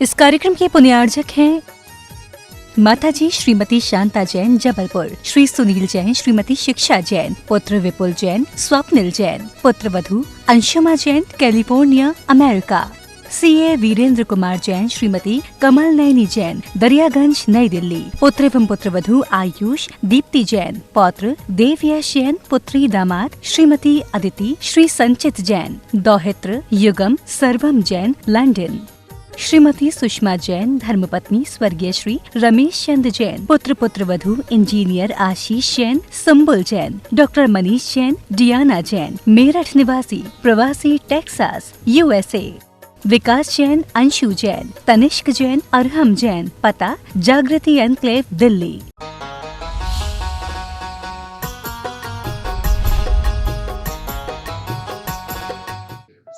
इस कार्यक्रम के पुण्यार्जक हैं माताजी श्रीमती शांता जैन जबलपुर, श्री सुनील जैन, श्रीमती शिक्षा जैन, पुत्र विपुल जैन, स्वप्निल जैन, पुत्र वधू Anshuma Jain, California, America. CA Virendra Kumar Jain, Shrimati Kamal Nayani Jain, Daryaganj, New Delhi. पुत्र एवं पुत्र वधू आयुष दीप्ति जैन, पौत्र देवयश जैन, पुत्री दामाद श्रीमती अदिति, श्री संचित जैन, दौहित्र युगम सर्वम जैन, लंदन। श्रीमती सुषमा जैन, धर्मपत्नी स्वर्गीय श्री रमेश चंद जैन, पुत्र पुत्र वधू इंजीनियर आशीष जैन, संबुल जैन, डॉक्टर मनीष जैन, डियाना जैन, मेरठ निवासी, प्रवासी टेक्सास, यूएसए। विकास जैन, अंशु जैन, तनिष्क जैन, अरहम जैन, पता जागृति एनक्लेव, दिल्ली।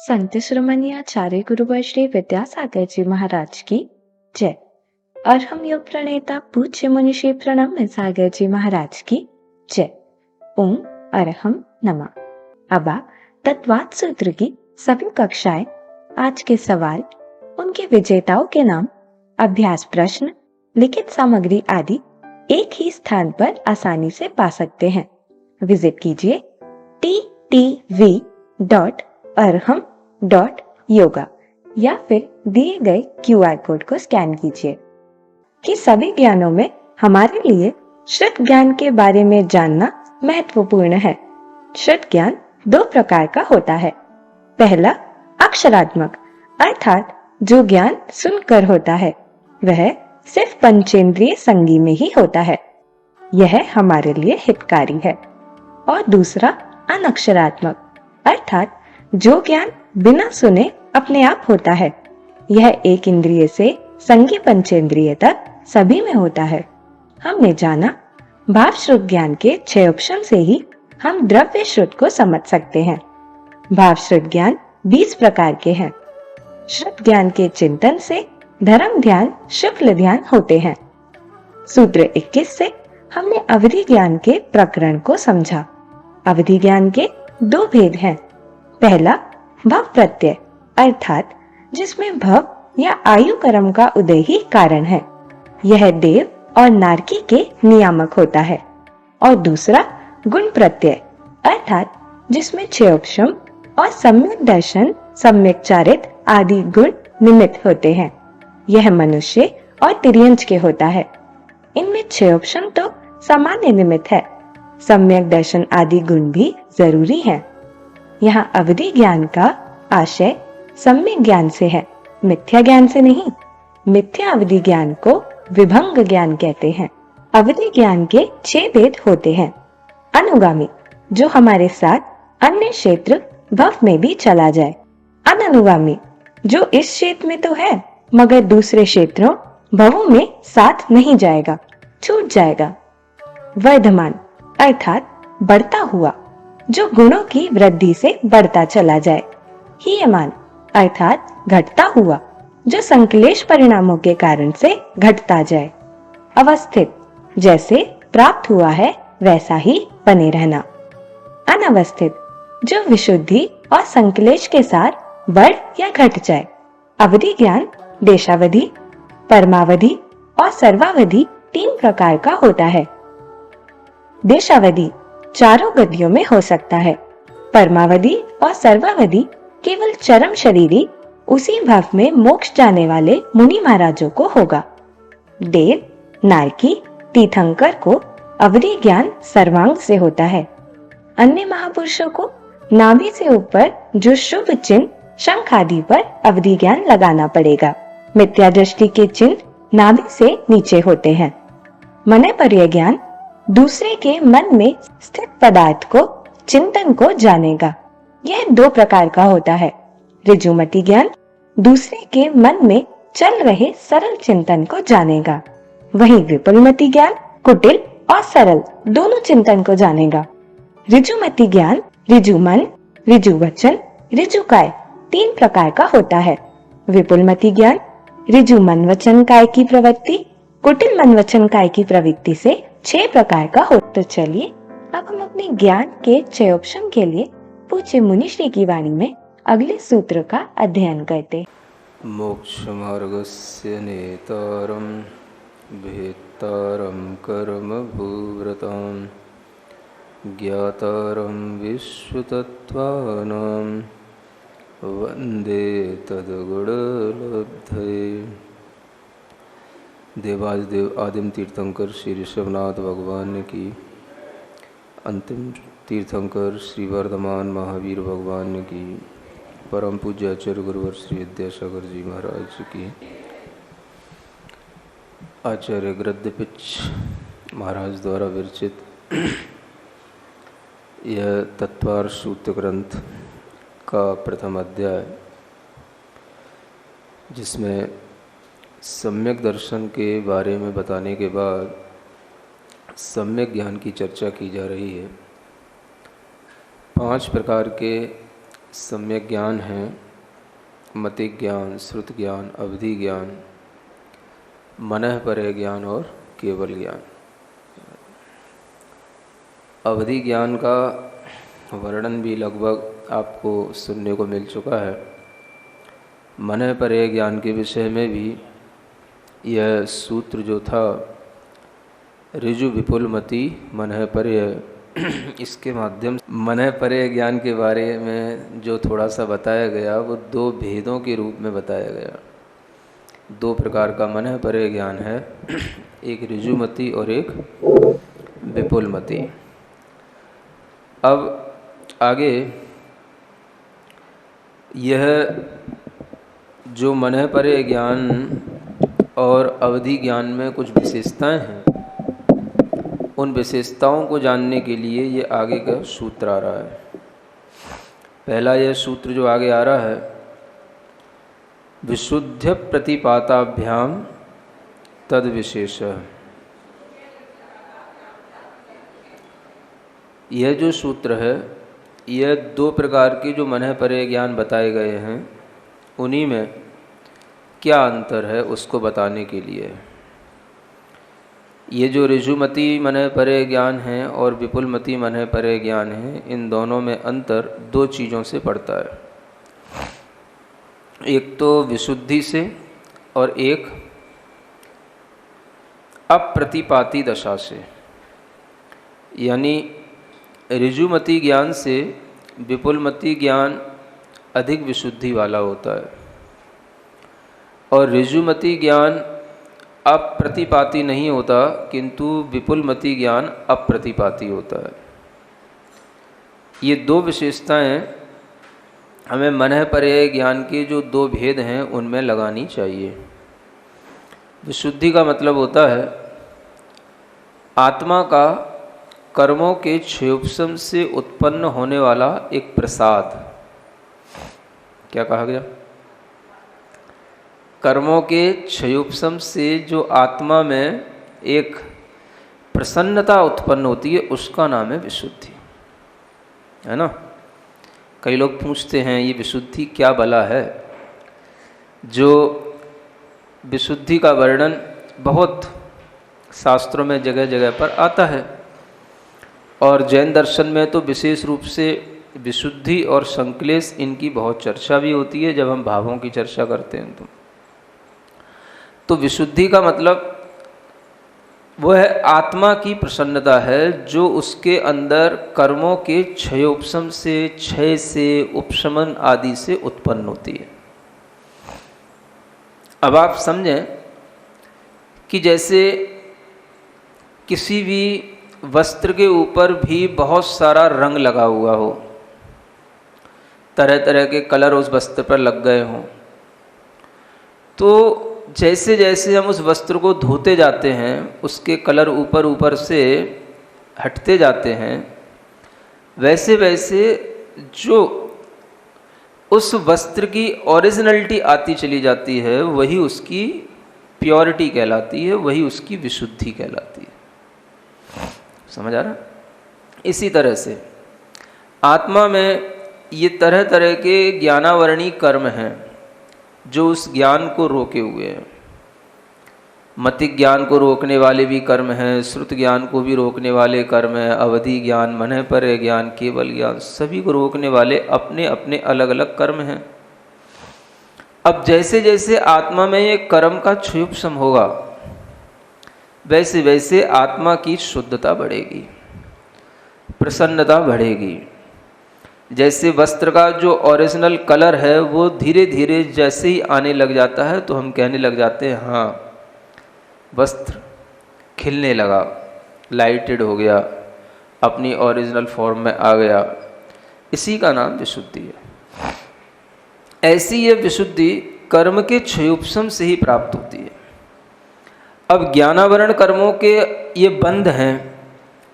संत श्रीमनी आचार्य गुरुवर श्री विद्यासागर जी महाराज की जय। अरहम योग प्रणेता पूज्य मुनि श्री प्रणम्य सागर जी महाराज की जय। ओम अरहम नमः। अब तत्वात सूत्र की सभी कक्षाएं, आज के सवाल, उनके विजेताओं के नाम, अभ्यास प्रश्न, लिखित सामग्री आदि एक ही स्थान पर आसानी से पा सकते हैं। विजिट कीजिए ttv.arham.yoga या फिर दिए गए QR कोड को स्कैन कीजिए। कि सभी ज्ञानों में हमारे लिए श्रुत ज्ञान के बारे में जानना महत्वपूर्ण है। श्रुत ज्ञान दो प्रकार का होता है। पहला अक्षरात्मक, अर्थात जो ज्ञान सुनकर होता है वह सिर्फ पंचेंद्रिय संगी में ही होता है, यह हमारे लिए हितकारी है। और दूसरा अनक्षरात्मक, अर्थात जो ज्ञान बिना सुने अपने आप होता है, यह एक इंद्रिय से संगी पंचेंद्रिय तक सभी में होता है। हमने जाना भाव श्रुत ज्ञान के 6 ऑप्शन से ही हम द्रव्य श्रुत को समझ सकते हैं। भाव श्रुत ज्ञान 20 प्रकार के हैं। श्रुत ज्ञान के चिंतन से धर्म ध्यान, शुक्ल ध्यान होते हैं। सूत्र 21 से हमने अवधि ज्ञान के प्रकरण को समझा। अवधि ज्ञान के 2 भेद हैं। पहला भव प्रत्यय, अर्थात जिसमें भव या आयु कर्म का उदय ही कारण है, यह देव और नारकी के नियामक होता है। और दूसरा गुण प्रत्यय, अर्थात जिसमें 6 उपशम और सम्यक दर्शन, सम्यक चारित आदि गुण निमित्त होते हैं, यह मनुष्य और तिर्यंच के होता है। इनमें 6 उपशम तो सामान्य निमित्त है, सम्यक दर्शन आदि गुण भी जरूरी है। यहाँ अवधि ज्ञान का आशय सम्यक ज्ञान से है, मिथ्या ज्ञान से नहीं। मिथ्या अवधि ज्ञान को विभंग ज्ञान कहते हैं। अवधि ज्ञान के 6 भेद होते हैं। अनुगामी, जो हमारे साथ अन्य क्षेत्र भव में भी चला जाए। अननुगामी, जो इस क्षेत्र में तो है मगर दूसरे क्षेत्रों भवों में साथ नहीं जाएगा, छूट जाएगा। वर्धमान, अर्थात बढ़ता हुआ, जो गुणों की वृद्धि से बढ़ता चला जाए। हीयमान, अर्थात घटता हुआ, जो संक्लेश परिणामों के कारण से घटता जाए। अवस्थित, जैसे प्राप्त हुआ है वैसा ही बने रहना। अनवस्थित, जो विशुद्धि और संक्लेश के साथ बढ़ या घट जाए। अवधि ज्ञान देशावधि, परमावधि और सर्वावधि 3 प्रकार का होता है। देशावधि चारों गतियों में हो सकता है। परमावधि और सर्वावधि केवल चरम शरीरी, उसी भाव में मोक्ष जाने वाले मुनि महाराजों को होगा। देव, नारकी, तीर्थंकर को अवधि ज्ञान सर्वांग से होता है। अन्य महापुरुषों को नाभि से ऊपर जो शुभ चिन्ह शंख आदि पर अवधि ज्ञान लगाना पड़ेगा। मिथ्या दृष्टि के चिन्ह नाभि से नीचे होते हैं। मनपर्य ज्ञान दूसरे के मन में स्थित पदार्थ को, चिंतन को जानेगा। यह 2 प्रकार का होता है। ऋजुमति ज्ञान दूसरे के मन में चल रहे सरल चिंतन को जानेगा। वहीं विपुलमति ज्ञान कुटिल और सरल दोनों चिंतन को जानेगा। ऋजुमति ज्ञान ऋजु मन, ऋजु वचन, ऋजु काय 3 प्रकार का होता है। विपुलमति ज्ञान ऋजु मन वचन काय की प्रवृत्ति, कुटिल मन वचन काय की प्रवृत्ति से 6 प्रकार का हो। तो चलिए अब हम अपने ज्ञान के 6 ऑप्शन के लिए पूज्य मुनिश्री की वाणी में अगले सूत्र का अध्ययन करते। मोक्षमार्गस्य नेतारं भेत्तारं कर्मभूव्रतां ज्ञातारं विश्वतत्त्वानां वन्दे तद्गुणलब्धये। देवादिदेव आदिम तीर्थंकर श्री ऋषभनाथ भगवान की, अंतिम तीर्थंकर श्री वर्धमान महावीर भगवान की, परम पूज्य आचार्य गुरुवर श्री विद्यासागर जी महाराज की, आचार्य गद्यपिच महाराज द्वारा विरचित यह तत्वार सूत्र ग्रंथ का प्रथम अध्याय, जिसमें सम्यक दर्शन के बारे में बताने के बाद सम्यक ज्ञान की चर्चा की जा रही है। 5 प्रकार के सम्यक ज्ञान हैं: मतिक ज्ञान, श्रुत ज्ञान, अवधि ज्ञान, मनःपरय ज्ञान और केवल ज्ञान। अवधि ज्ञान का वर्णन भी लगभग आपको सुनने को मिल चुका है। मनःपरय ज्ञान के विषय में भी यह सूत्र जो था, ऋजु विपुलमति मनःपरय, इसके माध्यम से मनःपरय ज्ञान के बारे में जो थोड़ा सा बताया गया वो 2 भेदों के रूप में बताया गया। 2 प्रकार का मनःपरय ज्ञान है, एक ऋजुमति और एक विपुलमति। अब आगे यह जो मनःपरय ज्ञान और अवधि ज्ञान में कुछ विशेषताएं हैं, उन विशेषताओं को जानने के लिए ये आगे का सूत्र आ रहा है। पहला यह सूत्र जो आगे आ रहा है, विशुद्ध प्रतिपाताभ्याम तद विशेष। यह जो सूत्र है, यह 2 प्रकार के जो मनःपरय ज्ञान बताए गए हैं, उन्हीं में क्या अंतर है उसको बताने के लिए। ये जो ऋजुमति मनःपरय ज्ञान है और विपुलमति मनःपरय ज्ञान है, इन दोनों में अंतर 2 चीज़ों से पड़ता है। एक तो विशुद्धि से और एक अप्रतिपाती दशा से। यानी ऋजुमति ज्ञान से विपुलमति ज्ञान अधिक विशुद्धि वाला होता है, और ऋजुमति ज्ञान अप्रतिपाती नहीं होता, किंतु विपुलमति ज्ञान अप्रतिपाती होता है। ये 2 विशेषताएं हमें मनःपरय ज्ञान के जो 2 भेद हैं उनमें लगानी चाहिए। विशुद्धि का मतलब होता है आत्मा का कर्मों के क्षयोपशम से उत्पन्न होने वाला एक प्रसाद। क्या कहा गया? कर्मों के क्षयोपशम से जो आत्मा में एक प्रसन्नता उत्पन्न होती है, उसका नाम है विशुद्धि, है ना। कई लोग पूछते हैं ये विशुद्धि क्या भला है। जो विशुद्धि का वर्णन बहुत शास्त्रों में जगह जगह पर आता है, और जैन दर्शन में तो विशेष रूप से विशुद्धि और संक्लेश, इनकी बहुत चर्चा भी होती है जब हम भावों की चर्चा करते हैं। तो विशुद्धि का मतलब वह आत्मा की प्रसन्नता है जो उसके अंदर कर्मों के क्षयोपशम से, क्षय से, उपशमन आदि से उत्पन्न होती है। अब आप समझें कि जैसे किसी भी वस्त्र के ऊपर भी बहुत सारा रंग लगा हुआ हो, तरह तरह के कलर उस वस्त्र पर लग गए हों, तो जैसे जैसे हम उस वस्त्र को धोते जाते हैं, उसके कलर ऊपर ऊपर से हटते जाते हैं, वैसे वैसे जो उस वस्त्र की ओरिजिनलिटी आती चली जाती है, वही उसकी प्योरिटी कहलाती है, वही उसकी विशुद्धि कहलाती है। समझ आ रहा? इसी तरह से आत्मा में ये तरह तरह के ज्ञानावरणी कर्म हैं जो उस ज्ञान को रोके हुए हैं। मतिक ज्ञान को रोकने वाले भी कर्म हैं, श्रुत ज्ञान को भी रोकने वाले कर्म हैं, अवधि ज्ञान, मनःपरय ज्ञान, केवल ज्ञान, सभी को रोकने वाले अपने अपने अलग अलग कर्म हैं। अब जैसे जैसे आत्मा में ये कर्म का क्षयोपशम होगा, वैसे वैसे आत्मा की शुद्धता बढ़ेगी, प्रसन्नता बढ़ेगी। जैसे वस्त्र का जो ओरिजिनल कलर है वो धीरे धीरे जैसे ही आने लग जाता है तो हम कहने लग जाते हैं हाँ वस्त्र खिलने लगा, लाइटेड हो गया, अपनी ओरिजिनल फॉर्म में आ गया। इसी का नाम विशुद्धि है। ऐसी ये विशुद्धि कर्म के क्षयोपशम से ही प्राप्त होती है। अब ज्ञानावरण कर्मों के ये बंध हैं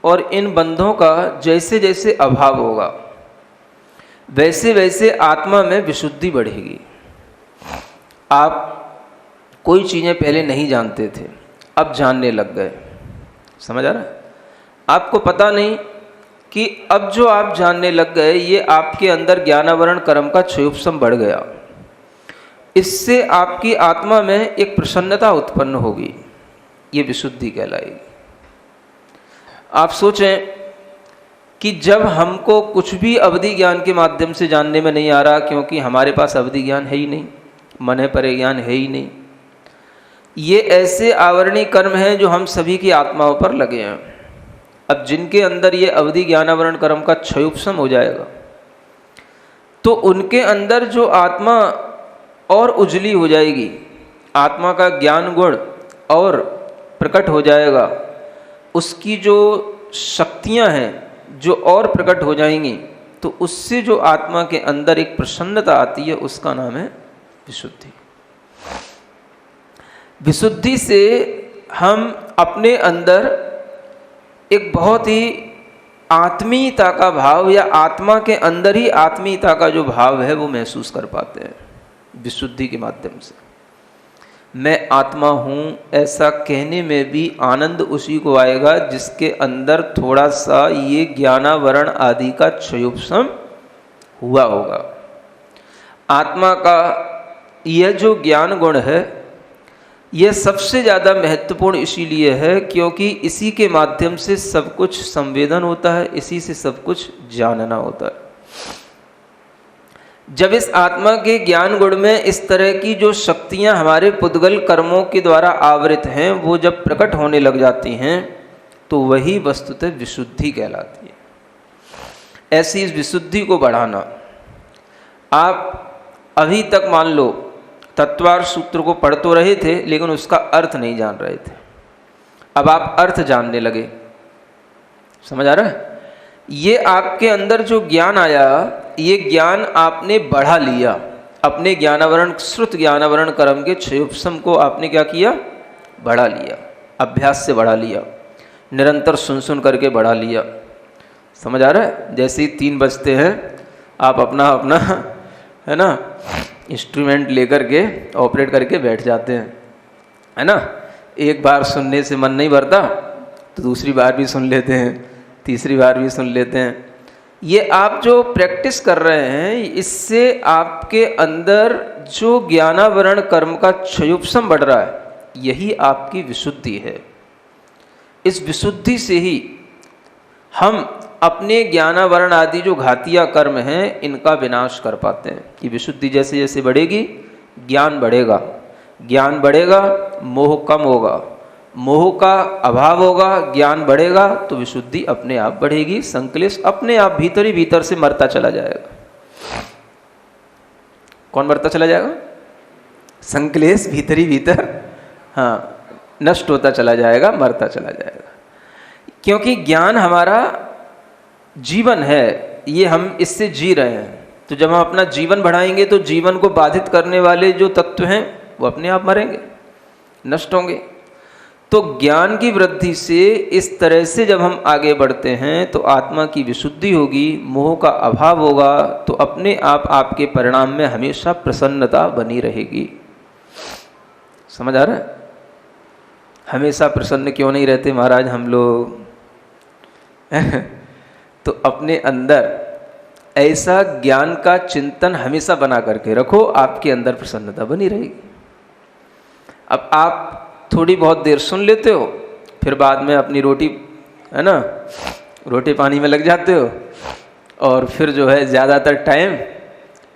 और इन बंधों का जैसे जैसे अभाव होगा वैसे वैसे आत्मा में विशुद्धि बढ़ेगी। आप कोई चीज़ें पहले नहीं जानते थे, अब जानने लग गए। समझ आ रहा है? आपको पता नहीं कि अब जो आप जानने लग गए ये आपके अंदर ज्ञानावरण कर्म का क्षयोपशम बढ़ गया। इससे आपकी आत्मा में एक प्रसन्नता उत्पन्न होगी, ये विशुद्धि कहलाएगी। आप सोचें कि जब हमको कुछ भी अवधि ज्ञान के माध्यम से जानने में नहीं आ रहा, क्योंकि हमारे पास अवधि ज्ञान है ही नहीं, मन परे ज्ञान है ही नहीं, ये ऐसे आवरणीय कर्म हैं जो हम सभी की आत्माओं पर लगे हैं। अब जिनके अंदर ये अवधि ज्ञानावरण कर्म का क्षयोपशम हो जाएगा तो उनके अंदर जो आत्मा और उजली हो जाएगी, आत्मा का ज्ञान गुण और प्रकट हो जाएगा, उसकी जो शक्तियां हैं जो और प्रकट हो जाएंगी, तो उससे जो आत्मा के अंदर एक प्रसन्नता आती है उसका नाम है विशुद्धि। विशुद्धि से हम अपने अंदर एक बहुत ही आत्मीयता का भाव या आत्मा के अंदर ही आत्मीयता का जो भाव है वो महसूस कर पाते हैं विशुद्धि के माध्यम से। मैं आत्मा हूँ ऐसा कहने में भी आनंद उसी को आएगा जिसके अंदर थोड़ा सा ये ज्ञानावरण आदि का क्षयोपशम हुआ होगा। आत्मा का यह जो ज्ञान गुण है यह सबसे ज़्यादा महत्वपूर्ण इसीलिए है क्योंकि इसी के माध्यम से सब कुछ संवेदन होता है, इसी से सब कुछ जानना होता है। जब इस आत्मा के ज्ञान गुण में इस तरह की जो शक्तियां हमारे पुद्गल कर्मों के द्वारा आवृत हैं वो जब प्रकट होने लग जाती हैं तो वही वस्तुतः विशुद्धि कहलाती है। ऐसी इस विशुद्धि को बढ़ाना, आप अभी तक मान लो तत्वार्थ सूत्र को पढ़ तो रहे थे लेकिन उसका अर्थ नहीं जान रहे थे, अब आप अर्थ जानने लगे। समझ आ रहा है? ये आपके अंदर जो ज्ञान आया, ये ज्ञान आपने बढ़ा लिया, अपने ज्ञानावरण श्रुत ज्ञानावरण कर्म के क्षयोपशम को आपने क्या किया? बढ़ा लिया, अभ्यास से बढ़ा लिया, निरंतर सुन सुन करके बढ़ा लिया। समझ आ रहा है? जैसे ही 3 बजते हैं आप अपना अपना है ना इंस्ट्रूमेंट लेकर के ऑपरेट करके बैठ जाते हैं, है ना। एक बार सुनने से मन नहीं भरता तो दूसरी बार भी सुन लेते हैं, तीसरी बार भी सुन लेते हैं। ये आप जो प्रैक्टिस कर रहे हैं इससे आपके अंदर जो ज्ञानावरण कर्म का क्षयोपशम बढ़ रहा है, यही आपकी विशुद्धि है। इस विशुद्धि से ही हम अपने ज्ञानावरण आदि जो घातिया कर्म हैं इनका विनाश कर पाते हैं। कि विशुद्धि जैसे जैसे बढ़ेगी ज्ञान बढ़ेगा, ज्ञान बढ़ेगा मोह कम होगा, मोह का अभाव होगा, ज्ञान बढ़ेगा तो विशुद्धि अपने आप बढ़ेगी, संक्लेश अपने आप भीतर ही भीतर से मरता चला जाएगा। कौन मरता चला जाएगा? संक्लेश भीतर ही भीतर नष्ट होता चला जाएगा, मरता चला जाएगा। क्योंकि ज्ञान हमारा जीवन है, ये हम इससे जी रहे हैं। तो जब हम अपना जीवन बढ़ाएंगे तो जीवन को बाधित करने वाले जो तत्व हैं वो अपने आप मरेंगे, नष्ट होंगे। तो ज्ञान की वृद्धि से इस तरह से जब हम आगे बढ़ते हैं तो आत्मा की विशुद्धि होगी, मोह का अभाव होगा, तो अपने आप आपके परिणाम में हमेशा प्रसन्नता बनी रहेगी। समझ आ रहा है? हमेशा प्रसन्न क्यों नहीं रहते महाराज हम लोग? तो अपने अंदर ऐसा ज्ञान का चिंतन हमेशा बना करके रखो, आपके अंदर प्रसन्नता बनी रहेगी। अब आप थोड़ी बहुत देर सुन लेते हो, फिर बाद में अपनी रोटी है ना रोटी पानी में लग जाते हो, और फिर जो है ज़्यादातर टाइम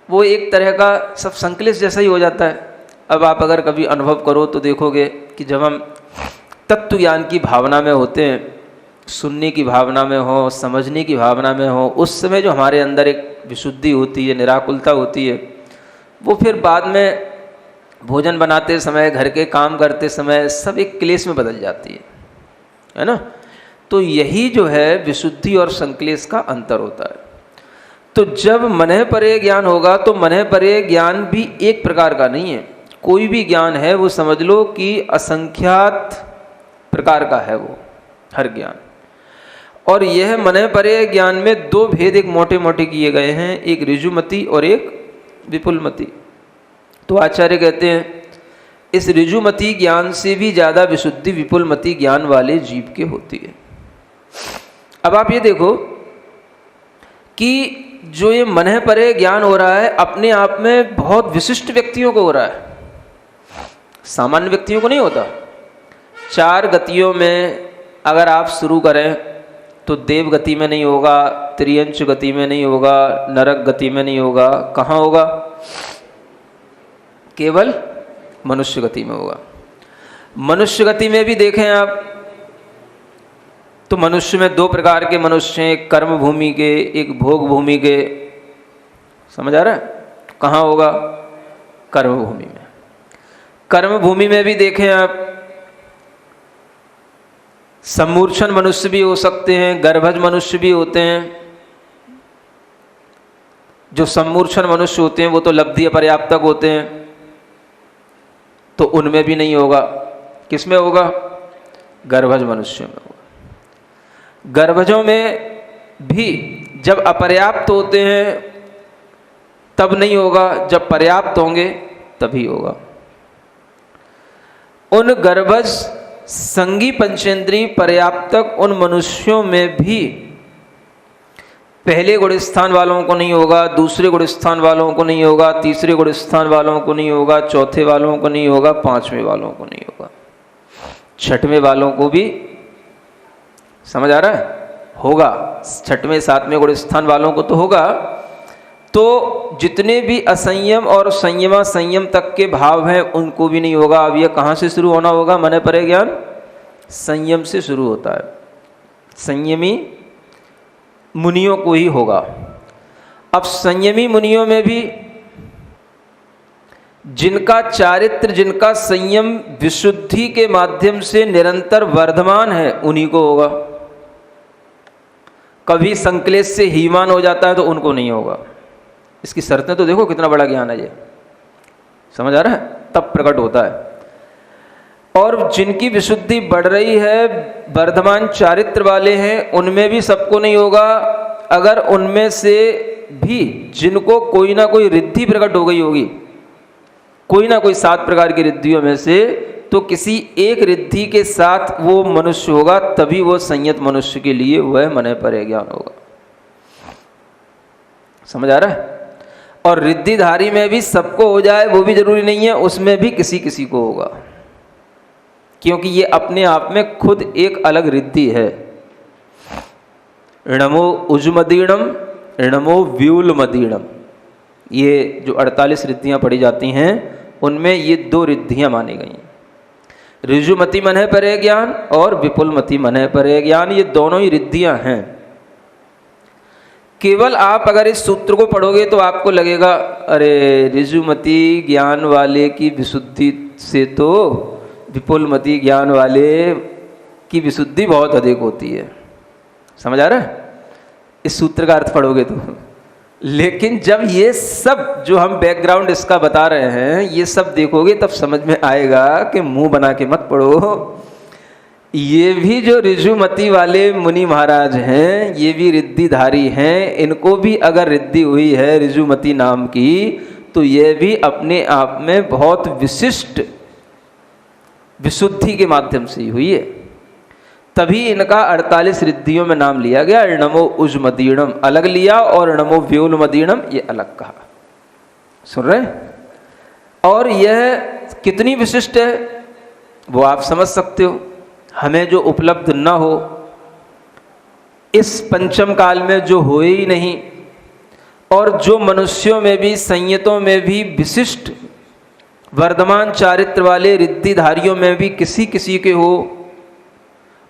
वो एक तरह का सब संकलिश जैसा ही हो जाता है। अब आप अगर कभी अनुभव करो तो देखोगे कि जब हम तत्व ज्ञान की भावना में होते हैं, सुनने की भावना में हो, समझने की भावना में हो, उस समय जो हमारे अंदर एक विशुद्धि होती है, निराकुलता होती है, वो फिर बाद में भोजन बनाते समय, घर के काम करते समय सब एक क्लेश में बदल जाती है ना। तो यही जो है विशुद्धि और संक्लेश का अंतर होता है। तो जब मनः परे ज्ञान होगा तो मनः परे ज्ञान भी एक प्रकार का नहीं है, कोई भी ज्ञान है वो समझ लो कि असंख्यात प्रकार का है वो हर ज्ञान। और यह मनः परे ज्ञान में दो भेद एक मोटे मोटे किए गए हैं, एक ऋजुमति और एक विपुलमति। तो आचार्य कहते हैं इस ऋजुमति ज्ञान से भी ज़्यादा विशुद्धि विपुलमति ज्ञान वाले जीव के होती है। अब आप ये देखो कि जो ये मनः परे ज्ञान हो रहा है अपने आप में बहुत विशिष्ट व्यक्तियों को हो रहा है, सामान्य व्यक्तियों को नहीं होता। 4 गतियों में अगर आप शुरू करें तो देव गति में नहीं होगा, त्रियंच गति में नहीं होगा, नरक गति में नहीं होगा, कहाँ होगा? केवल मनुष्य गति में होगा। मनुष्य गति में भी देखें आप तो मनुष्य में 2 प्रकार के मनुष्य हैं, एक कर्म भूमि के, एक भोग भूमि के। समझ आ रहा है? कहाँ होगा? कर्म भूमि में। कर्म भूमि में भी देखें आप सम्मूर्छन मनुष्य भी हो सकते हैं, गर्भज मनुष्य भी होते हैं। जो सम्मूर्छन मनुष्य होते हैं वो तो लब्धि अपर्याप्तक होते हैं, तो उनमें भी नहीं होगा। किसमें होगा? गर्भज मनुष्य में होगा। गर्भजों में भी जब अपर्याप्त होते हैं तब नहीं होगा, जब पर्याप्त होंगे तभी होगा। उन गर्भज संगी पंचेंद्रीय पर्याप्तक उन मनुष्यों में भी पहले गुण स्थान वालों को नहीं होगा, दूसरे गुण स्थान वालों को नहीं होगा, तीसरे गुण स्थान वालों को नहीं होगा, चौथे वालों को नहीं होगा, 5वें वालों को नहीं होगा, 6वें वालों को भी। समझ आ रहा है? होगा। 6वें 7वें गुण स्थान वालों को तो होगा। तो जितने भी असंयम और संयमा संयम तक के भाव हैं उनको भी नहीं होगा। अब यह कहाँ से शुरू होना होगा? मनः परे ज्ञान संयम से शुरू होता है, संयमी मुनियों को ही होगा। अब संयमी मुनियों में भी जिनका चारित्र, जिनका संयम विशुद्धि के माध्यम से निरंतर वर्धमान है उन्हीं को होगा। कभी संक्लेश से हीमान हो जाता है तो उनको नहीं होगा। इसकी शर्तें तो देखो, कितना बड़ा ज्ञान है ये। समझ आ रहा है? तब प्रकट होता है। और जिनकी विशुद्धि बढ़ रही है, वर्धमान चारित्र वाले हैं, उनमें भी सबको नहीं होगा। अगर उनमें से भी जिनको कोई ना कोई रिद्धि प्रकट हो गई होगी, कोई ना कोई 7 प्रकार की रिद्धियों में से, तो किसी एक रिद्धि के साथ वो मनुष्य होगा, तभी वो संयत मनुष्य के लिए वह मनः परे ज्ञान होगा। समझ आ रहा है? और रिद्धिधारी में भी सबको हो जाए वो भी जरूरी नहीं है, उसमें भी किसी किसी को होगा, क्योंकि ये अपने आप में खुद एक अलग रिद्धि है। ऋणमो उजुमदीणम, ऋणमो व्यूलमदीणम, ये जो 48 रिद्धियां पढ़ी जाती हैं उनमें ये 2 रिद्धियां मानी गई हैं। ऋजुमति मनः परे ज्ञान और विपुलमति मनः परे ज्ञान, ये दोनों ही रिद्धियां हैं। केवल आप अगर इस सूत्र को पढ़ोगे तो आपको लगेगा अरे ऋजुमति ज्ञान वाले की विशुद्धि से तो विपुलमति ज्ञान वाले की विशुद्धि बहुत अधिक होती है। समझ आ रहा है? इस सूत्र का अर्थ पढ़ोगे तो। लेकिन जब ये सब जो हम बैकग्राउंड इसका बता रहे हैं ये सब देखोगे तब समझ में आएगा कि मुंह बना के मत पढ़ो। ये भी जो ऋजुमति वाले मुनि महाराज हैं ये भी रिद्धिधारी हैं, इनको भी अगर रिद्धि हुई है ऋजुमति नाम की तो ये भी अपने आप में बहुत विशिष्ट विशुद्धि के माध्यम से ही हुई है। तभी इनका 48 रिद्धियों में नाम लिया गया। ऋणमो उजमदीणम अलग लिया और ऋणमो व्योलमदीणम ये अलग कहा। सुन रहे? और यह कितनी विशिष्ट है वो आप समझ सकते हो। हमें जो उपलब्ध न हो, इस पंचम काल में जो हो ही नहीं, और जो मनुष्यों में भी, संयतों में भी विशिष्ट वर्धमान चारित्र वाले रिद्धिधारियों में भी किसी किसी के हो,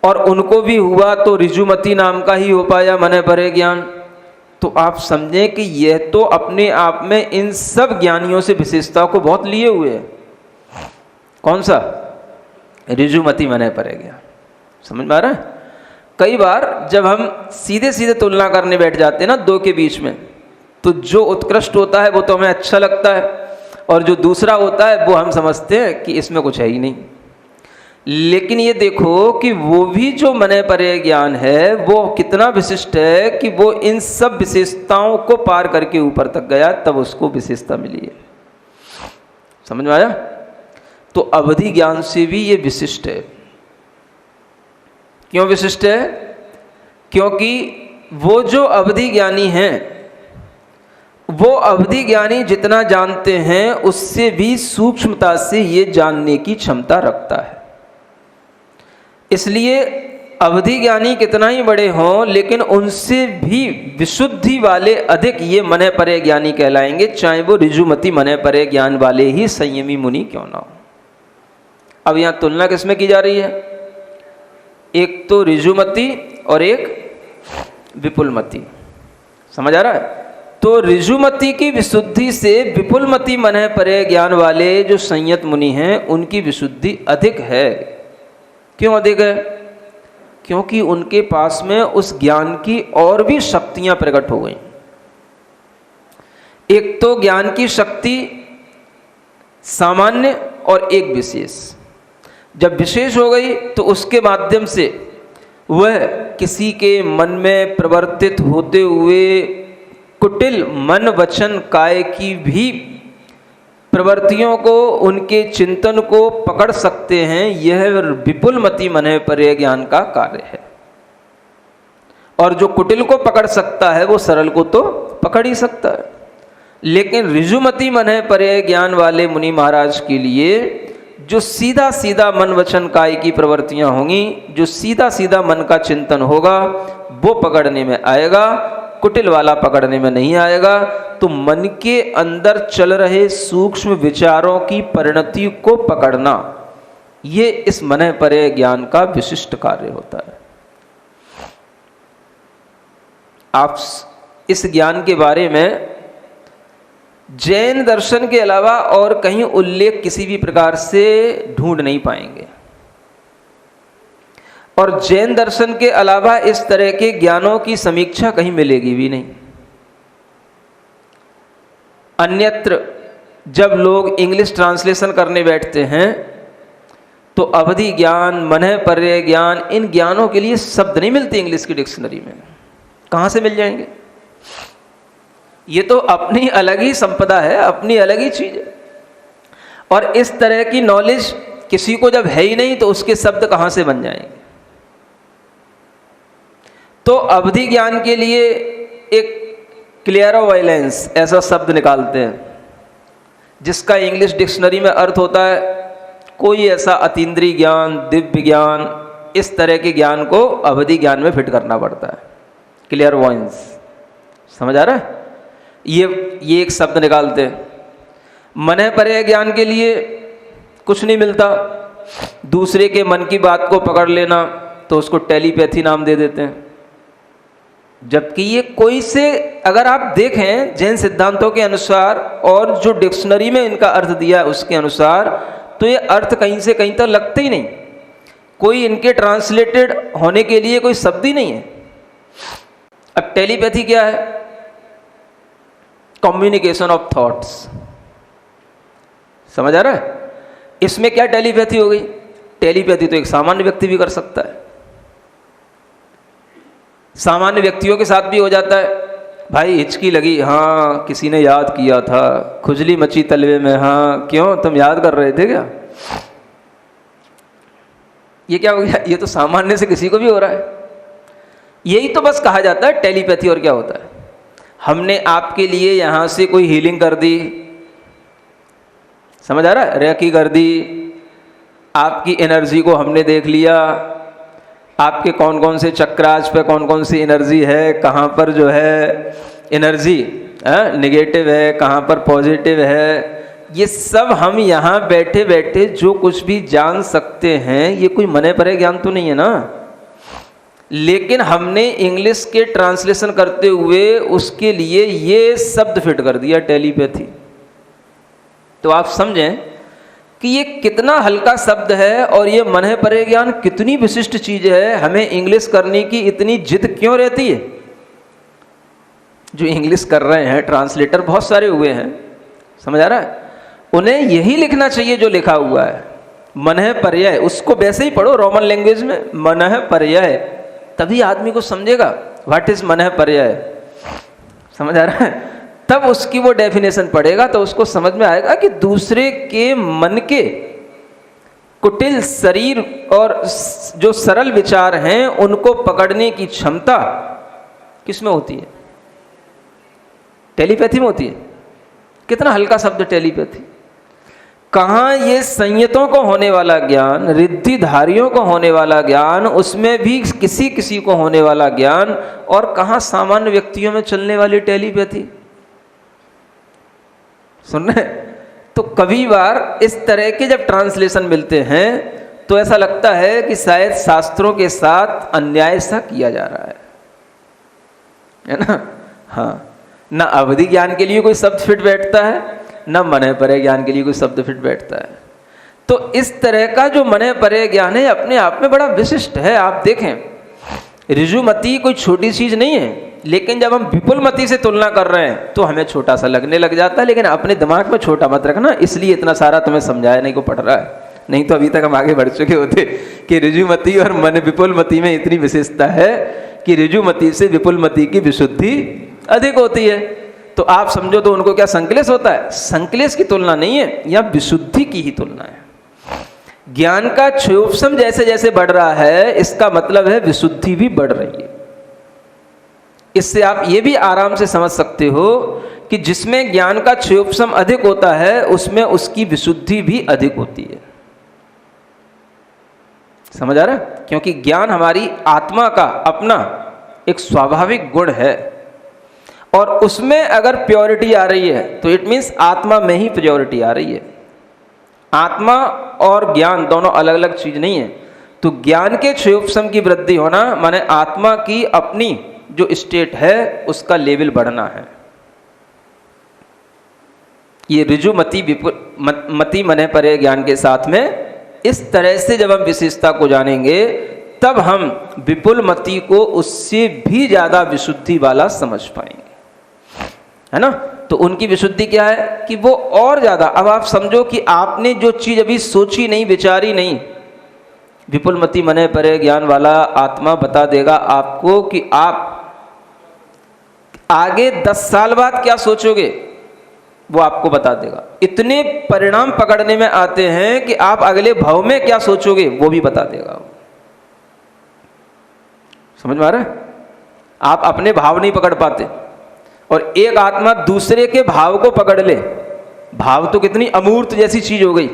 और उनको भी हुआ तो ऋजुमति नाम का ही हो पाया मन परे ज्ञान, तो आप समझें कि यह तो अपने आप में इन सब ज्ञानियों से विशेषता को बहुत लिए हुए है। कौन सा? ऋजुमति मन परे ज्ञान। समझ में आ रहा है? कई बार जब हम सीधे सीधे तुलना करने बैठ जाते हैं ना दो के बीच में, तो जो उत्कृष्ट होता है वो तो हमें अच्छा लगता है, और जो दूसरा होता है वो हम समझते हैं कि इसमें कुछ है ही नहीं। लेकिन ये देखो कि वो भी जो मन परे ज्ञान है वो कितना विशिष्ट है कि वो इन सब विशेषताओं को पार करके ऊपर तक गया, तब उसको विशेषता मिली है। समझ में आया? तो अवधि ज्ञान से भी ये विशिष्ट है। क्यों विशिष्ट है? क्योंकि वो जो अवधि ज्ञानी हैं, वो अवधि ज्ञानी जितना जानते हैं उससे भी सूक्ष्मता से ये जानने की क्षमता रखता है। इसलिए अवधि ज्ञानी कितना ही बड़े हों, लेकिन उनसे भी विशुद्धि वाले अधिक ये मन परे ज्ञानी कहलाएंगे, चाहे वो ऋजुमति मन परे ज्ञान वाले ही संयमी मुनि क्यों ना हो। अब यहाँ तुलना किसमें की जा रही है? एक तो ऋजुमति और एक विपुलमति। समझ आ रहा है? तो ऋजुमति की विशुद्धि से विपुलमति मन परे ज्ञान वाले जो संयत मुनि हैं उनकी विशुद्धि अधिक है। क्यों अधिक है? क्योंकि उनके पास में उस ज्ञान की और भी शक्तियां प्रकट हो गई। एक तो ज्ञान की शक्ति सामान्य और एक विशेष। जब विशेष हो गई तो उसके माध्यम से वह किसी के मन में प्रवर्तित होते हुए कुटिल मन वचन काय की भी प्रवृत्तियों को, उनके चिंतन को पकड़ सकते हैं। यह विपुलमति मन परे ज्ञान का कार्य है। और जो कुटिल को पकड़ सकता है वो सरल को तो पकड़ ही सकता है। लेकिन ऋजुमति मन परे ज्ञान वाले मुनि महाराज के लिए जो सीधा सीधा मन वचन काय की प्रवृत्तियां होंगी, जो सीधा सीधा मन का चिंतन होगा, वो पकड़ने में आएगा, कुटिल वाला पकड़ने में नहीं आएगा। तो मन के अंदर चल रहे सूक्ष्म विचारों की परिणति को पकड़ना, ये इस मन परे ज्ञान का विशिष्ट कार्य होता है। आप इस ज्ञान के बारे में जैन दर्शन के अलावा और कहीं उल्लेख किसी भी प्रकार से ढूंढ नहीं पाएंगे। और जैन दर्शन के अलावा इस तरह के ज्ञानों की समीक्षा कहीं मिलेगी भी नहीं। अन्यत्र जब लोग इंग्लिश ट्रांसलेशन करने बैठते हैं तो अवधि ज्ञान, मन परे ज्ञान, इन ज्ञानों के लिए शब्द नहीं मिलते इंग्लिश की डिक्शनरी में। कहाँ से मिल जाएंगे? ये तो अपनी अलग ही संपदा है, अपनी अलग ही चीज है। और इस तरह की नॉलेज किसी को जब है ही नहीं तो उसके शब्द कहाँ से बन जाएंगे? तो अवधि ज्ञान के लिए एक क्लियरोवायलेंस ऐसा शब्द निकालते हैं जिसका इंग्लिश डिक्शनरी में अर्थ होता है कोई ऐसा अतीन्द्रिय ज्ञान, दिव्य ज्ञान। इस तरह के ज्ञान को अवधि ज्ञान में फिट करना पड़ता है, क्लियरवॉयंस। समझ आ रहा है? ये एक शब्द निकालते हैं। मन परे ज्ञान के लिए कुछ नहीं मिलता। दूसरे के मन की बात को पकड़ लेना तो उसको टेलीपैथी नाम दे देते हैं। जबकि ये कोई से, अगर आप देखें जैन सिद्धांतों के अनुसार और जो डिक्शनरी में इनका अर्थ दिया है उसके अनुसार, तो ये अर्थ कहीं से कहीं तक लगते ही नहीं। कोई इनके ट्रांसलेटेड होने के लिए कोई शब्द ही नहीं है। अब टेलीपैथी क्या है? Communication of thoughts. समझ आ रहा है? इसमें क्या टेलीपैथी हो गई? टेलीपैथी तो एक सामान्य व्यक्ति भी कर सकता है। सामान्य व्यक्तियों के साथ भी हो जाता है। भाई हिचकी लगी, हाँ किसी ने याद किया था, खुजली मची तलवे में, हाँ क्यों तुम याद कर रहे थे क्या? ये क्या हो गया? ये तो सामान्य से किसी को भी हो रहा है। यही तो बस कहा जाता है टेलीपैथी। और क्या होता है? हमने आपके लिए यहाँ से कोई हीलिंग कर दी, समझ आ रहा है, रेकी कर दी, आपकी एनर्जी को हमने देख लिया, आपके कौन कौन से चक्राज पे कौन कौन सी एनर्जी है, कहाँ पर जो है एनर्जी निगेटिव है, कहाँ पर पॉजिटिव है, ये सब हम यहाँ बैठे बैठे जो कुछ भी जान सकते हैं, ये कोई मने परे ज्ञान तो नहीं है ना। लेकिन हमने इंग्लिश के ट्रांसलेशन करते हुए उसके लिए ये शब्द फिट कर दिया, टेलीपैथी। तो आप समझें कि ये कितना हल्का शब्द है और ये मने परे ज्ञान कितनी विशिष्ट चीज है। हमें इंग्लिश करने की इतनी जिद क्यों रहती है? जो इंग्लिश कर रहे हैं ट्रांसलेटर बहुत सारे हुए हैं, समझ आ रहा है, उन्हें यही लिखना चाहिए जो लिखा हुआ है, मनः पर्याय। उसको वैसे ही पढ़ो रोमन लैंग्वेज में, मनः पर्याय, तभी आदमी को समझेगा व्हाट इज मनः पर्याय, समझ आ रहा है। तब उसकी वो डेफिनेशन पढ़ेगा तो उसको समझ में आएगा कि दूसरे के मन के कुटिल शरीर और जो सरल विचार हैं उनको पकड़ने की क्षमता किसमें होती है? टेलीपैथी में होती है। कितना हल्का शब्द टेलीपैथी। कहाँ ये संयतों को होने वाला ज्ञान, रिद्धिधारियों को होने वाला ज्ञान, उसमें भी किसी किसी को होने वाला ज्ञान, और कहाँ सामान्य व्यक्तियों में चलने वाली टेलीपैथी। सुन रहे? तो कभी बार इस तरह के जब ट्रांसलेशन मिलते हैं तो ऐसा लगता है कि शायद शास्त्रों के साथ अन्याय सा किया जा रहा है ना। हाँ, ना अवधि ज्ञान के लिए कोई शब्द फिट बैठता है, ना मने परे ज्ञान के लिए कोई शब्द फिट बैठता है। तो इस तरह का जो मने परे ज्ञान है अपने आप में बड़ा विशिष्ट है। आप देखें, ऋजुमति कोई छोटी चीज नहीं है, लेकिन जब हम विपुलमति से तुलना कर रहे हैं तो हमें छोटा सा लगने लग जाता है। लेकिन अपने दिमाग में छोटा मत रखना, इसलिए इतना सारा तुम्हें समझाया नहीं को पढ़ रहा है, नहीं तो अभी तक हम आगे बढ़ चुके होते कि ऋजुमति और मन विपुलमति में इतनी विशेषता है कि ऋजुमति से विपुलमति की विशुद्धि अधिक होती है। तो आप समझो तो उनको क्या संक्लेश होता है? संक्लेश की तुलना नहीं है, यह विशुद्धि की ही तुलना है। ज्ञान का क्षयोपशम जैसे जैसे बढ़ रहा है, इसका मतलब है विशुद्धि भी बढ़ रही है। इससे आप ये भी आराम से समझ सकते हो कि जिसमें ज्ञान का क्षयोपशम अधिक होता है उसमें उसकी विशुद्धि भी अधिक होती है। समझ आ रहा है? क्योंकि ज्ञान हमारी आत्मा का अपना एक स्वाभाविक गुण है, और उसमें अगर प्योरिटी आ रही है तो इट मीन्स आत्मा में ही प्योरिटी आ रही है। आत्मा और ज्ञान दोनों अलग अलग चीज नहीं है। तो ज्ञान के क्षयोपशम की वृद्धि होना माने आत्मा की अपनी जो स्टेट है उसका लेवल बढ़ना है। ये ऋजुमति मति मने परे ज्ञान के साथ में इस तरह से जब हम विशेषता को जानेंगे तब हम विपुल मति को उससे भी ज्यादा विशुद्धि वाला समझ पाएंगे, है ना। तो उनकी विशुद्धि क्या है कि वो और ज्यादा, अब आप समझो कि आपने जो चीज अभी सोची नहीं, विचारी नहीं, विपुलमति मने परे ज्ञान वाला आत्मा बता देगा आपको कि आप आगे 10 साल बाद क्या सोचोगे, वो आपको बता देगा। इतने परिणाम पकड़ने में आते हैं कि आप अगले भाव में क्या सोचोगे वो भी बता देगा। समझ में आ रहा है? आप अपने भाव नहीं पकड़ पाते और एक आत्मा दूसरे के भाव को पकड़ ले, भाव तो कितनी अमूर्त जैसी चीज हो गई।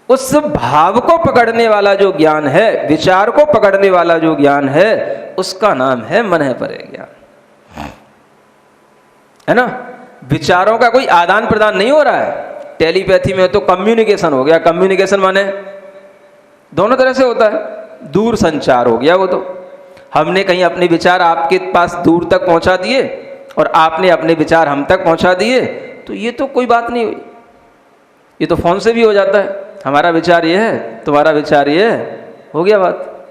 उस भाव को पकड़ने वाला जो ज्ञान है, विचार को पकड़ने वाला जो ज्ञान है, उसका नाम है मने परे ज्ञान, है ना। विचारों का कोई आदान प्रदान नहीं हो रहा है। टेलीपैथी में तो कम्युनिकेशन हो गया। कम्युनिकेशन माने दोनों तरह से होता है, दूर संचार हो गया। वो तो हमने कहीं अपने विचार आपके पास दूर तक पहुंचा दिए और आपने अपने विचार हम तक पहुंचा दिए, तो ये तो कोई बात नहीं हुई। ये तो फोन से भी हो जाता है, हमारा विचार ये है, तुम्हारा विचार ये है, हो गया बात।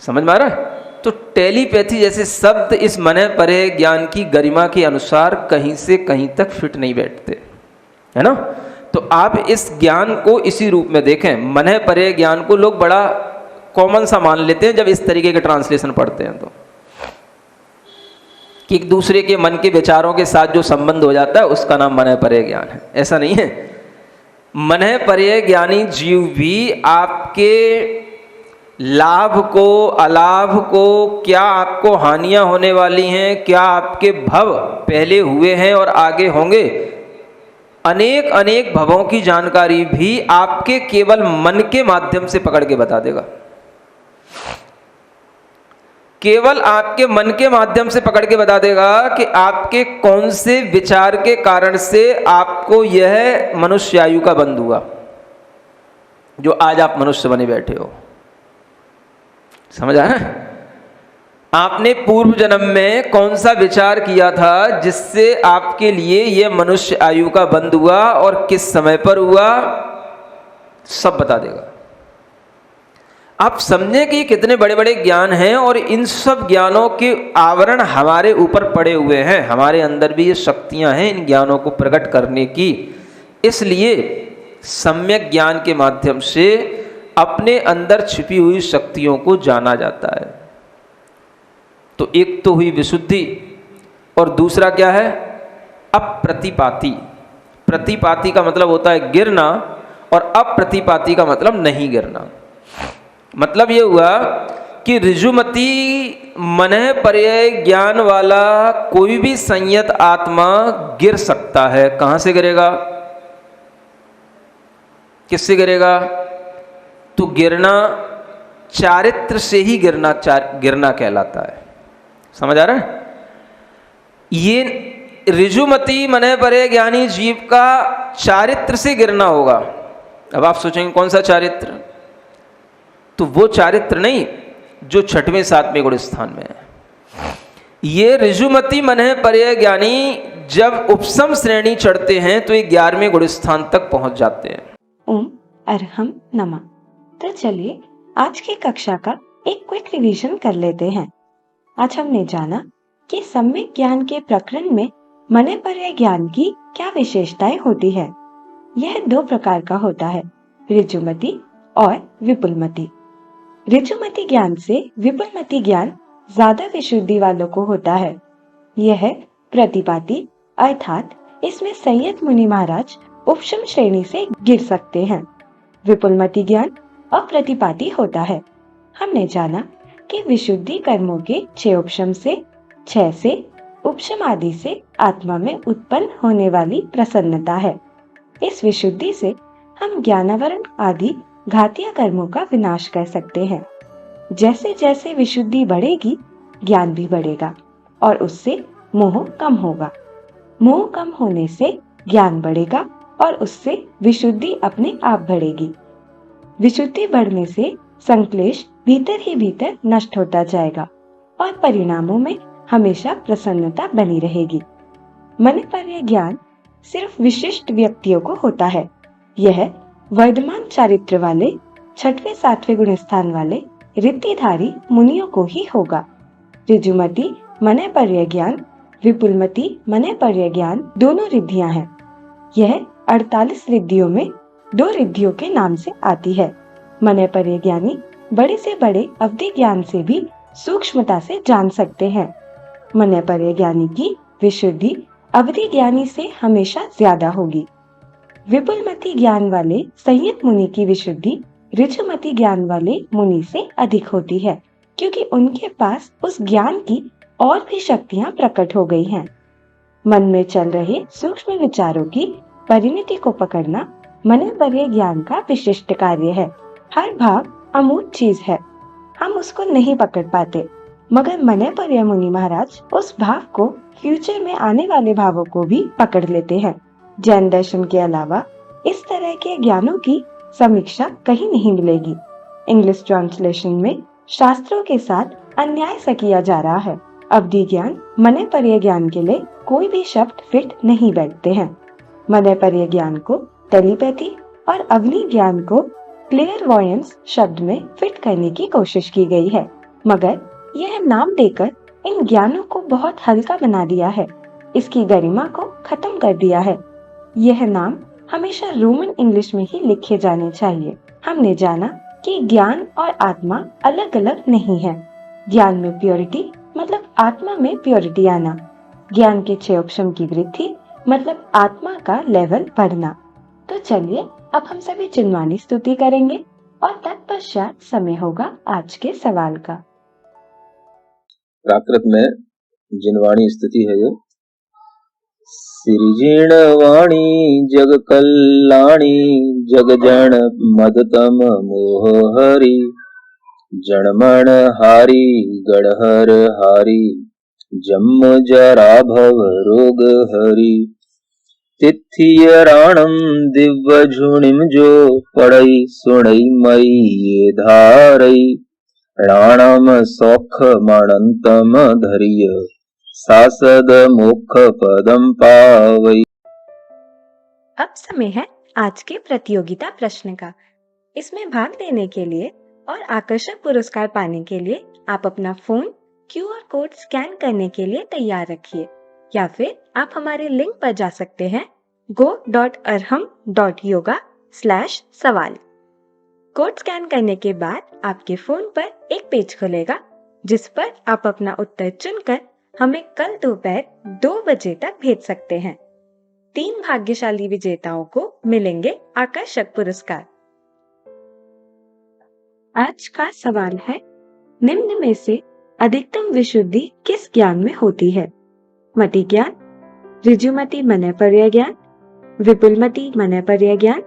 समझ में आ रहा है? तो टेलीपैथी जैसे शब्द इस मने परे ज्ञान की गरिमा के अनुसार कहीं से कहीं तक फिट नहीं बैठते, है ना। तो आप इस ज्ञान को इसी रूप में देखें। मने परे ज्ञान को लोग बड़ा कॉमन सा मान लेते हैं जब इस तरीके के ट्रांसलेशन पढ़ते हैं, तो कि एक दूसरे के मन के विचारों के साथ जो संबंध हो जाता है उसका नाम मने परे ज्ञान है। ऐसा नहीं है। मने परे ज्ञानी जीव भी आपके लाभ को, अलाभ को, क्या आपको हानियां होने वाली हैं, क्या आपके भव पहले हुए हैं और आगे होंगे, अनेक अनेक भवों की जानकारी भी आपके केवल मन के माध्यम से पकड़ के बता देगा। केवल आपके मन के माध्यम से पकड़ के बता देगा कि आपके कौन से विचार के कारण से आपको यह मनुष्य आयु का बंध हुआ, जो आज आप मनुष्य बने बैठे हो। समझ आ रहा है? आपने पूर्व जन्म में कौन सा विचार किया था जिससे आपके लिए यह मनुष्य आयु का बंध हुआ और किस समय पर हुआ, सब बता देगा। आप समझें कि कितने बड़े बड़े ज्ञान हैं और इन सब ज्ञानों के आवरण हमारे ऊपर पड़े हुए हैं। हमारे अंदर भी ये शक्तियां हैं इन ज्ञानों को प्रकट करने की। इसलिए सम्यक ज्ञान के माध्यम से अपने अंदर छिपी हुई शक्तियों को जाना जाता है। तो एक तो हुई विशुद्धि और दूसरा क्या है, अप्रतिपाती। प्रतिपाती का मतलब होता है गिरना और अप्रतिपाती का मतलब नहीं गिरना। मतलब ये हुआ कि ऋजुमती मनः पर्यय ज्ञान वाला कोई भी संयत आत्मा गिर सकता है। कहां से गिरेगा, किससे गिरेगा? तो गिरना चारित्र से ही गिरना गिरना कहलाता है। समझ आ रहा है? ये ऋजुमती मनः पर्यय ज्ञानी जीव का चारित्र से गिरना होगा। अब आप सोचेंगे कौन सा चारित्र? तो वो चारित्र नहीं जो 6वें 7वें गुण स्थान में है। ये ऋजुमती मनः पर्यय ज्ञानी जब उपसम श्रेणी चढ़ते हैं तो ये 11वें गुण स्थान तक पहुंच जाते हैं। ओम अरहम नमः। तो चलिए आज की कक्षा का एक क्विक रिवीजन कर लेते हैं। आज हमने जाना कि सम्यक ज्ञान के प्रकरण में मनः पर्यय ज्ञान की क्या विशेषताएं होती है। यह 2 प्रकार का होता है, ऋजुमती और विपुलमती। ऋजुमती ज्ञान से विपुलमती ज्ञान ज्यादा विशुद्धि वालों को होता है। यह प्रतिपाती अर्थात इसमें संयत मुनि महाराज उपशम श्रेणी से गिर सकते हैं। विपुलमती ज्ञान अप्रतिपाती होता है। हमने जाना कि विशुद्धि कर्मों के 6 उपशम से 6 से उपशम आदि से आत्मा में उत्पन्न होने वाली प्रसन्नता है। इस विशुद्धि से हम ज्ञानावरण आदि घातीय कर्मों का विनाश कर सकते हैं। जैसे जैसे विशुद्धि बढ़ेगी ज्ञान भी बढ़ेगा और उससे मोह कम होगा। मोह कम होने से ज्ञान बढ़ेगा और उससे विशुद्धि अपने आप बढ़ेगी। विशुद्धि बढ़ने से संक्लेश भीतर ही भीतर नष्ट होता जाएगा और परिणामों में हमेशा प्रसन्नता बनी रहेगी। मनः पर्यय ज्ञान सिर्फ विशिष्ट व्यक्तियों को होता है। यह वर्धमान चारित्र वाले 6वें 7वें गुण स्थान वाले रिद्धिधारी मुनियों को ही होगा। ऋजुमती मनः पर्यय ज्ञान, विपुलमती मनः पर्यय ज्ञान दोनों रिद्धियां हैं। यह 48 रिद्धियों में 2 रिद्धियों के नाम से आती है। मनः पर्यय ज्ञानी बड़े से बड़े अवधि ज्ञान से भी सूक्ष्मता से जान सकते हैं। मनः पर्यय ज्ञानी की विशुद्धि अवधि ज्ञानी से हमेशा ज्यादा होगी। विपुलमती ज्ञान वाले संयत मुनि की विशुद्धि ऋजुमती ज्ञान वाले मुनि से अधिक होती है, क्योंकि उनके पास उस ज्ञान की और भी शक्तियां प्रकट हो गई हैं। मन में चल रहे सूक्ष्म विचारों की परिणति को पकड़ना मनः पर्यय ज्ञान का विशिष्ट कार्य है। हर भाव अमूर्त चीज है, हम उसको नहीं पकड़ पाते, मगर मनः पर्यय मुनि महाराज उस भाव को फ्यूचर में आने वाले भावों को भी पकड़ लेते हैं। जैन दर्शन के अलावा इस तरह के ज्ञानों की समीक्षा कहीं नहीं मिलेगी। इंग्लिश ट्रांसलेशन में शास्त्रों के साथ अन्याय सा किया जा रहा है। अवधि ज्ञान मनः पर्यय ज्ञान के लिए कोई भी शब्द फिट नहीं बैठते हैं। मनः पर्यय ज्ञान को टेलीपैथी और अवनी ज्ञान को क्लेयरवॉयंस शब्द में फिट करने की कोशिश की गई है, मगर यह नाम देकर इन ज्ञानों को बहुत हल्का बना दिया है, इसकी गरिमा को खत्म कर दिया है। यह नाम हमेशा रोमन इंग्लिश में ही लिखे जाने चाहिए। हमने जाना कि ज्ञान और आत्मा अलग अलग नहीं है। ज्ञान में प्योरिटी मतलब आत्मा में प्योरिटी आना, ज्ञान के 6 उपशम की वृद्धि मतलब आत्मा का लेवल बढ़ना। तो चलिए अब हम सभी जिनवानी स्तुति करेंगे और तत्पश्चात समय होगा आज के सवाल का। प्राकृत में जिनवाणी स्तुति है ये। सिरिजिणवाणी जग कल्याणी जग जन मदतम मोह हरि जन्मन हारी गढ़हर हारी, जन्म जरा भव रोग हरी। तिथिय राणम दिव्य झुणिम जो, पढ़ई सुणई मई ये धारई। राणम सौख मणंतम धरिय, सासद मोक्ष पदम पावई। अब समय है आज के प्रतियोगिता प्रश्न का। इसमें भाग लेने के लिए और आकर्षक पुरस्कार पाने के लिए आप अपना फोन QR कोड स्कैन करने के लिए तैयार रखिए, या फिर आप हमारे लिंक पर जा सकते हैं go.arham.yoga/सवाल। कोड स्कैन करने के बाद आपके फोन पर एक पेज खुलेगा, जिस पर आप अपना उत्तर चुनकर हमें कल दोपहर 2 बजे तक भेज सकते हैं। 3 भाग्यशाली विजेताओं को मिलेंगे आकर्षक पुरस्कार। आज का सवाल है, निम्न में से अधिकतम विशुद्धि किस ज्ञान में होती है? मति ज्ञान, ऋजुमति मनयपर्य ज्ञान, विपुलमति मनयपर्य ज्ञान,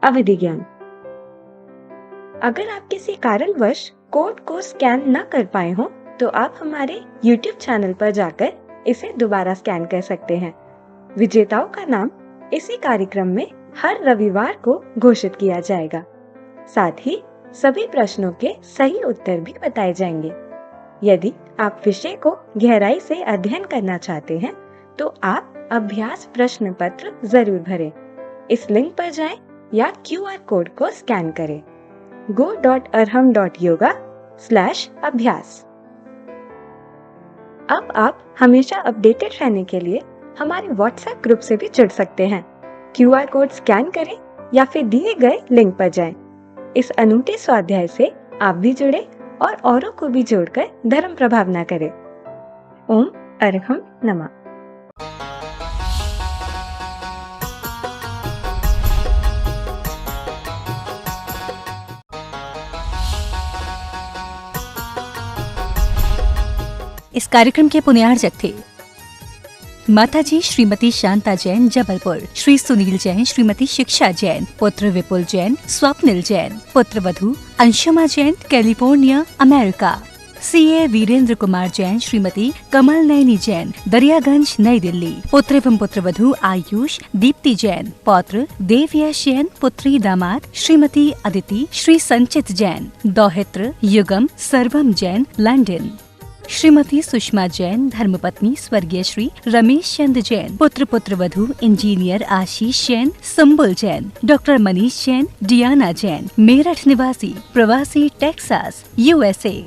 अविधि ज्ञान। अगर आप किसी कारणवश कोड को स्कैन न कर पाए हो तो आप हमारे YouTube चैनल पर जाकर इसे दोबारा स्कैन कर सकते हैं। विजेताओं का नाम इसी कार्यक्रम में हर रविवार को घोषित किया जाएगा। साथ ही सभी प्रश्नों के सही उत्तर भी बताए जाएंगे। यदि आप विषय को गहराई से अध्ययन करना चाहते हैं तो आप अभ्यास प्रश्न पत्र जरूर भरें। इस लिंक पर जाएं या QR कोड को स्कैन करें। go.arham.yoga/अभ्यास। अब आप हमेशा अपडेटेड रहने के लिए हमारे WhatsApp ग्रुप से भी जुड़ सकते हैं। QR कोड स्कैन करें या फिर दिए गए लिंक पर जाएं। इस अनूठे स्वाध्याय से आप भी जुड़े और औरों को भी जोड़कर धर्म प्रभाव न करें। ओम अर्हम नमः। इस कार्यक्रम के पुण्यार्जक थे माताजी श्रीमती शांता जैन जबलपुर, श्री सुनील जैन, श्रीमती शिक्षा जैन, पुत्र विपुल जैन, स्वप्निल जैन, पुत्र वधू Anshuma Jain, California, America. CA Virendra Kumar Jain, Shrimati Kamal Nayani Jain, Daryaganj, New Delhi. पुत्र एवं पुत्रवधू आयुष दीप्ति जैन, पौत्र देवयश जैन, पुत्री दामाद श्रीमती अदिति, श्री संचित जैन, दौहित्र युगम सर्वम जैन, लंदन। श्रीमती सुषमा जैन, धर्मपत्नी स्वर्गीय श्री रमेश चंद जैन, पुत्र पुत्रवधू इंजीनियर आशीष जैन, संबुल जैन, डॉक्टर मनीष जैन, डियाना जैन, मेरठ निवासी, प्रवासी टेक्सास, USA।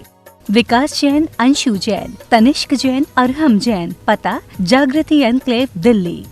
विकास जैन, अंशु जैन, तनिष्क जैन, अरहम जैन, पता जागृति एनक्लेव, दिल्ली।